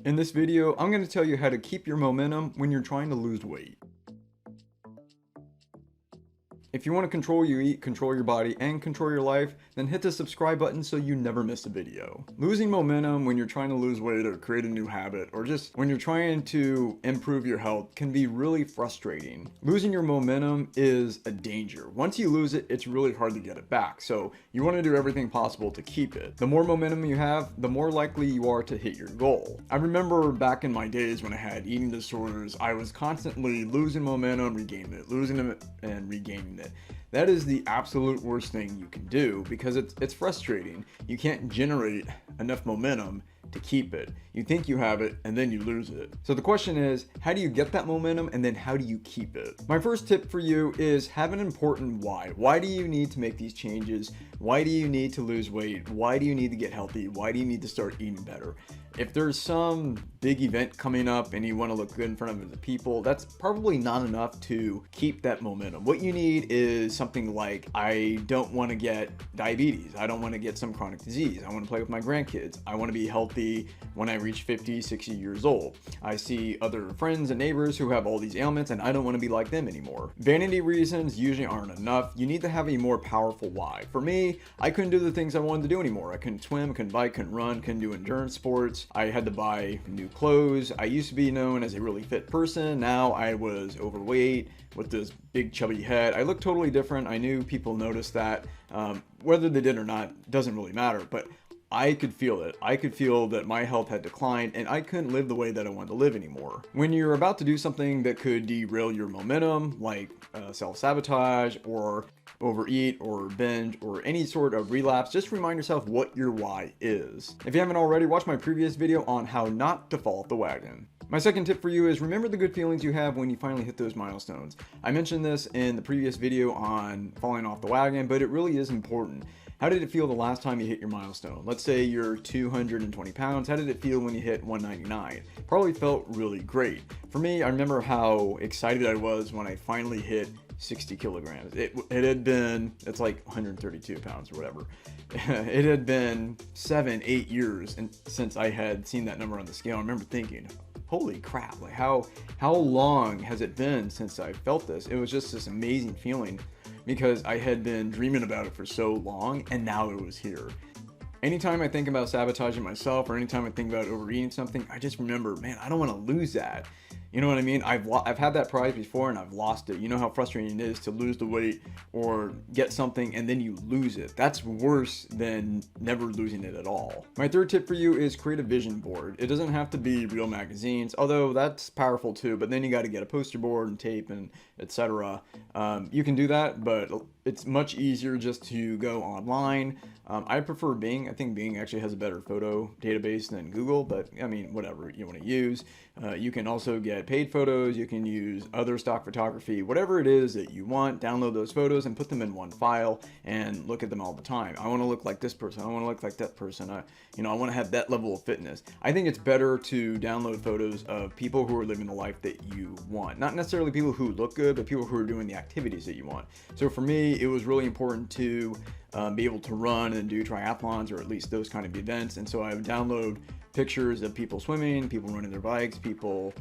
In this video, I'm going to tell you how to keep your momentum when you're trying to lose weight. If you want to control what you eat, control your body, and control your life, then hit the subscribe button so you never miss a video. Losing momentum when you're trying to lose weight or create a new habit, or just when you're trying to improve your health, can be really frustrating. Losing your momentum is a danger. Once you lose it, it's really hard to get it back, so you want to do everything possible to keep it. The more momentum you have, the more likely you are to hit your goal. I remember back in my days when I had eating disorders, I was constantly losing momentum, regaining it, losing it, and regaining it. That is the absolute worst thing you can do because it's frustrating. You can't generate enough momentum to keep it. You think you have it and then you lose it. So the question is, how do you get that momentum and then how do you keep it? My first tip for you is have an important why. Why do you need to make these changes? Why do you need to lose weight? Why do you need to get healthy? Why do you need to start eating better? If there's some big event coming up and you want to look good in front of the people, that's probably not enough to keep that momentum. What you need is something like, I don't want to get diabetes. I don't want to get some chronic disease. I want to play with my grandkids. I want to be healthy when I reach 50, 60 years old. I see other friends and neighbors who have all these ailments and I don't want to be like them anymore. Vanity reasons usually aren't enough. You need to have a more powerful why. For me, I couldn't do the things I wanted to do anymore. I couldn't swim, couldn't bike, couldn't run, couldn't do endurance sports. I had to buy new clothes. I used to be known as a really fit person. Now I was overweight with this big chubby head. I looked totally different. I knew people noticed that. Whether they did or not doesn't really matter, but I could feel it. I could feel that my health had declined and I couldn't live the way that I wanted to live anymore. When you're about to do something that could derail your momentum, like self-sabotage or overeat or binge or any sort of relapse, just remind yourself what your why is. If you haven't already, watch my previous video on how not to fall off the wagon. My second tip for you is remember the good feelings you have when you finally hit those milestones. I mentioned this in the previous video on falling off the wagon, but it really is important. How did it feel the last time you hit your milestone? Let's say you're 220 pounds. How did it feel when you hit 199? Probably felt really great. For me, I remember how excited I was when I finally hit 60 kilograms. It had been, it's like 132 pounds or whatever. It had been 7-8 years since I had seen that number on the scale. I remember thinking, holy crap, like how long has it been since I felt this? It was just this amazing feeling because I had been dreaming about it for so long and now it was here. Anytime I think about sabotaging myself or anytime I think about overeating something, I just remember, man, I don't want to lose that. You know what I mean? I've had that prize before and I've lost it. You know how frustrating it is to lose the weight or get something and then you lose it. That's worse than never losing it at all. My third tip for you is create a vision board. It doesn't have to be real magazines, although that's powerful too, but then you got to get a poster board and tape and etc. You can do that, but it's much easier just to go online. I prefer Bing. I think Bing actually has a better photo database than Google, but I mean, whatever you want to use. You can also get paid photos. You can use other stock photography, whatever it is that you want, download those photos and put them in one file and look at them all the time. I want to look like this person. I want to look like that person. I want to have that level of fitness. I think it's better to download photos of people who are living the life that you want. Not necessarily people who look good, but people who are doing the activities that you want. So for me, it was really important to be able to run and do triathlons or at least those kind of events. And so I would download pictures of people swimming, people running their bikes, people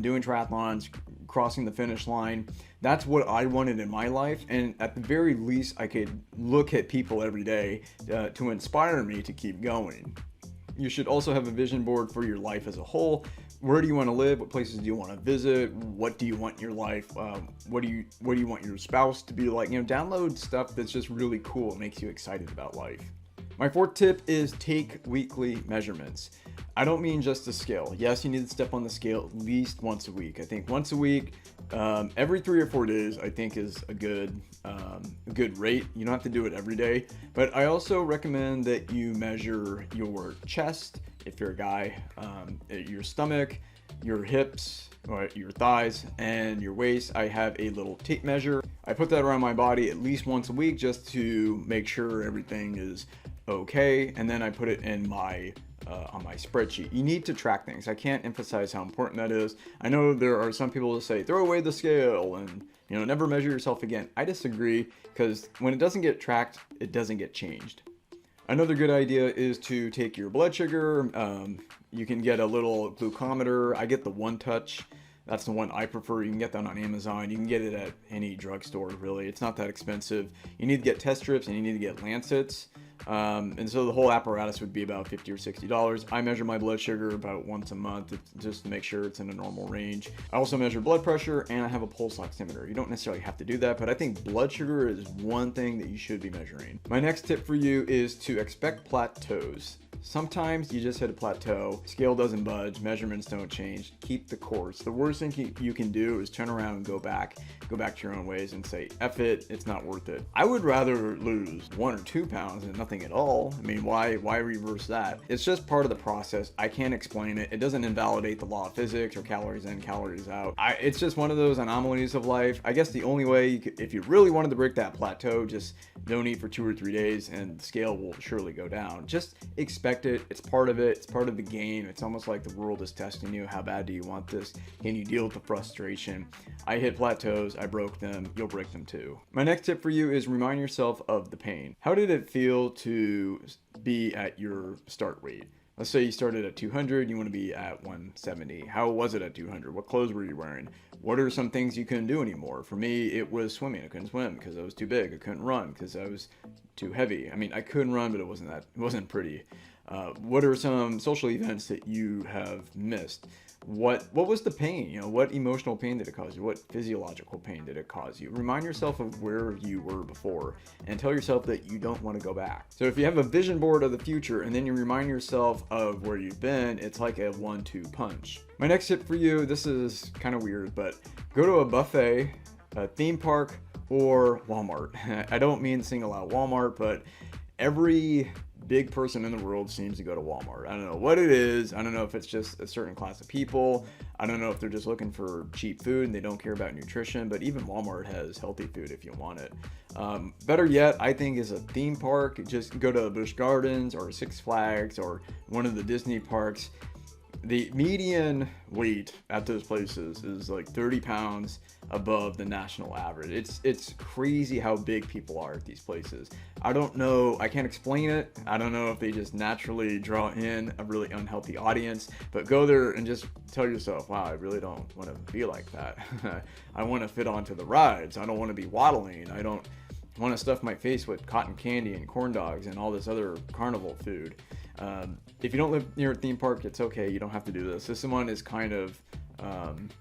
doing triathlons, crossing the finish line. That's what I wanted in my life. And at the very least, I could look at people every day to inspire me to keep going. You should also have a vision board for your life as a whole. Where do you want to live? What places do you want to visit? What do you want in your life? What do you want your spouse to be like? Download stuff that's just really cool and makes you excited about life. My fourth tip is take weekly measurements. I don't mean just the scale. Yes, you need to step on the scale at least once a week. I think once a week, every 3 or 4 days, I think is a good rate. You don't have to do it every day, but I also recommend that you measure your chest, if you're a guy, your stomach, your hips, or your thighs, and your waist. I have a little tape measure. I put that around my body at least once a week just to make sure everything is okay, and then I put it in my on my spreadsheet. You need to track things. I can't emphasize how important that is. I know there are some people who say throw away the scale and never measure yourself again. I disagree because when it doesn't get tracked, it doesn't get changed. Another good idea is to take your blood sugar. You can get a little glucometer. I get the One Touch. That's the one I prefer. You can get that on Amazon. You can get it at any drugstore, really. It's not that expensive. You need to get test strips and you need to get lancets. And so the whole apparatus would be about $50 or $60. I measure my blood sugar about once a month just to make sure it's in a normal range. I also measure blood pressure and I have a pulse oximeter. You don't necessarily have to do that, but I think blood sugar is one thing that you should be measuring. My next tip for you is to expect plateaus. Sometimes you just hit a plateau, scale doesn't budge, measurements don't change, keep the course. The worst thing you can do is turn around and go back to your own ways and say, F it, it's not worth it. I would rather lose 1 or 2 pounds than nothing at all. I mean, why reverse that? It's just part of the process. I can't explain it. It doesn't invalidate the law of physics or calories in, calories out. It's just one of those anomalies of life. I guess the only way, if you really wanted to break that plateau, just don't eat for 2 or 3 days and the scale will surely go down. Just expect it. It's part of it. It's part of the game. It's almost like the world is testing you. How bad do you want this? Can you deal with the frustration? I hit plateaus. I broke them. You'll break them too. My next tip for you is remind yourself of the pain. How did it feel to be at your start weight? Let's say you started at 200, you want to be at 170. How was it at 200? What clothes were you wearing? What are some things you couldn't do anymore? For me, it was swimming. I couldn't swim because I was too big. I couldn't run because I was too heavy. I mean, I couldn't run, but it wasn't pretty. What are some social events that you have missed? What was the pain? You know, what emotional pain did it cause you? What physiological pain did it cause you? Remind yourself of where you were before and tell yourself that you don't want to go back. So if you have a vision board of the future and then you remind yourself of where you've been, it's like a 1-2 punch. My next tip for you, this is kind of weird, but go to a buffet, a theme park, or Walmart. I don't mean single out Walmart, but every big person in the world seems to go to Walmart. I don't know what it is. I don't know if it's just a certain class of people. I don't know if they're just looking for cheap food and they don't care about nutrition, but even Walmart has healthy food if you want it. Better yet, I think, is a theme park. Just go to Busch Gardens or Six Flags or one of the Disney parks. The median weight at those places is like 30 pounds above the national average. It's crazy how big people are at these places. I don't know, I can't explain it. I don't know if they just naturally draw in a really unhealthy audience, but go there and just tell yourself, wow, I really don't want to be like that. I want to fit onto the rides. I don't want to be waddling. I don't want to stuff my face with cotton candy and corn dogs and all this other carnival food. If you don't live near a theme park, it's okay. You don't have to do this. This one is kind of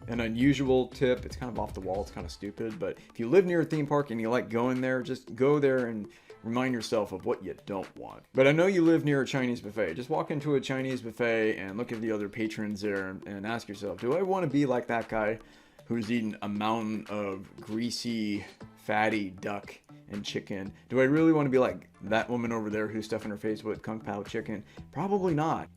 an unusual tip. It's kind of off the wall. It's kind of stupid. But if you live near a theme park and you like going there, just go there and remind yourself of what you don't want. But I know you live near a Chinese buffet. Just walk into a Chinese buffet and look at the other patrons there and ask yourself, do I want to be like that guy who's eating a mountain of greasy, fatty duck and chicken? Do I really want to be like that woman over there who's stuffing her face with Kung Pao chicken? Probably not.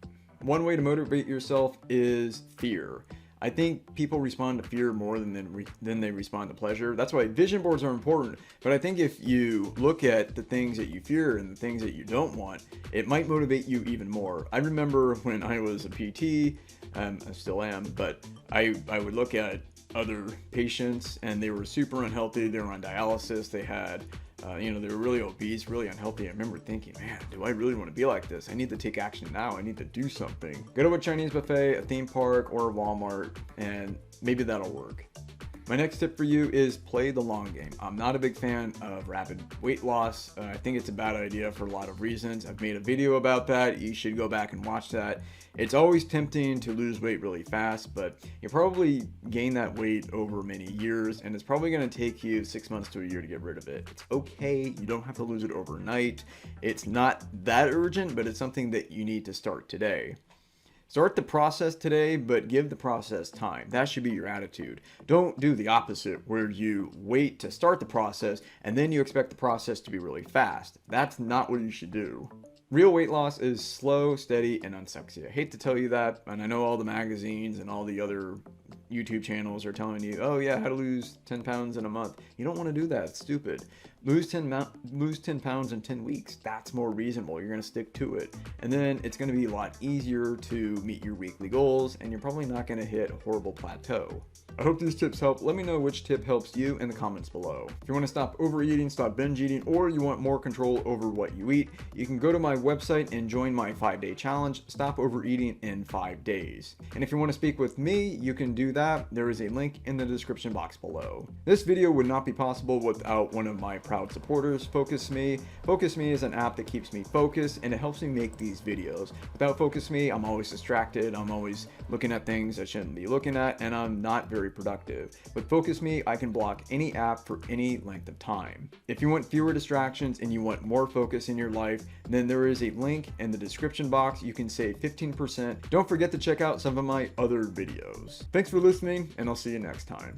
One way to motivate yourself is fear. I think people respond to fear more than they respond to pleasure. That's why vision boards are important. But I think if you look at the things that you fear and the things that you don't want, it might motivate you even more. I remember when I was a PT, I still am, but I would look at other patients and they were super unhealthy. They were on dialysis. They had they were really obese, really unhealthy. I remember thinking, man, do I really want to be like this? I need to take action now. I need to do something. Go to a Chinese buffet, a theme park, or a Walmart, and maybe that'll work. My next tip for you is play the long game. I'm not a big fan of rapid weight loss. I think it's a bad idea for a lot of reasons. I've made a video about that. You should go back and watch that. It's always tempting to lose weight really fast, but you probably gain that weight over many years, and it's probably going to take you 6 months to a year to get rid of it. It's okay. You don't have to lose it overnight. It's not that urgent, but it's something that you need to start today. Start the process today, but give the process time. That should be your attitude. Don't do the opposite, where you wait to start the process and then you expect the process to be really fast. That's not what you should do. Real weight loss is slow, steady, and unsexy. I hate to tell you that, and I know all the magazines and all the other YouTube channels are telling you, oh yeah, how to lose 10 pounds in a month. You don't want to do that. It's stupid. lose 10 pounds in 10 weeks. That's more reasonable. You're going to stick to it. And then it's going to be a lot easier to meet your weekly goals, and you're probably not going to hit a horrible plateau. I hope these tips help. Let me know which tip helps you in the comments below. If you want to stop overeating, stop binge eating, or you want more control over what you eat, you can go to my website and join my 5-day challenge, Stop Overeating in 5 Days. And if you want to speak with me, you can do that. There is a link in the description box below. This video would not be possible without one of my proud supporters, Focus Me. Focus Me is an app that keeps me focused, and it helps me make these videos. Without Focus Me, I'm always distracted. I'm always looking at things I shouldn't be looking at, and I'm not very productive. With Focus Me, I can block any app for any length of time. If you want fewer distractions and you want more focus in your life, then there is a link in the description box. You can save 15%. Don't forget to check out some of my other videos. Thanks for listening, and I'll see you next time.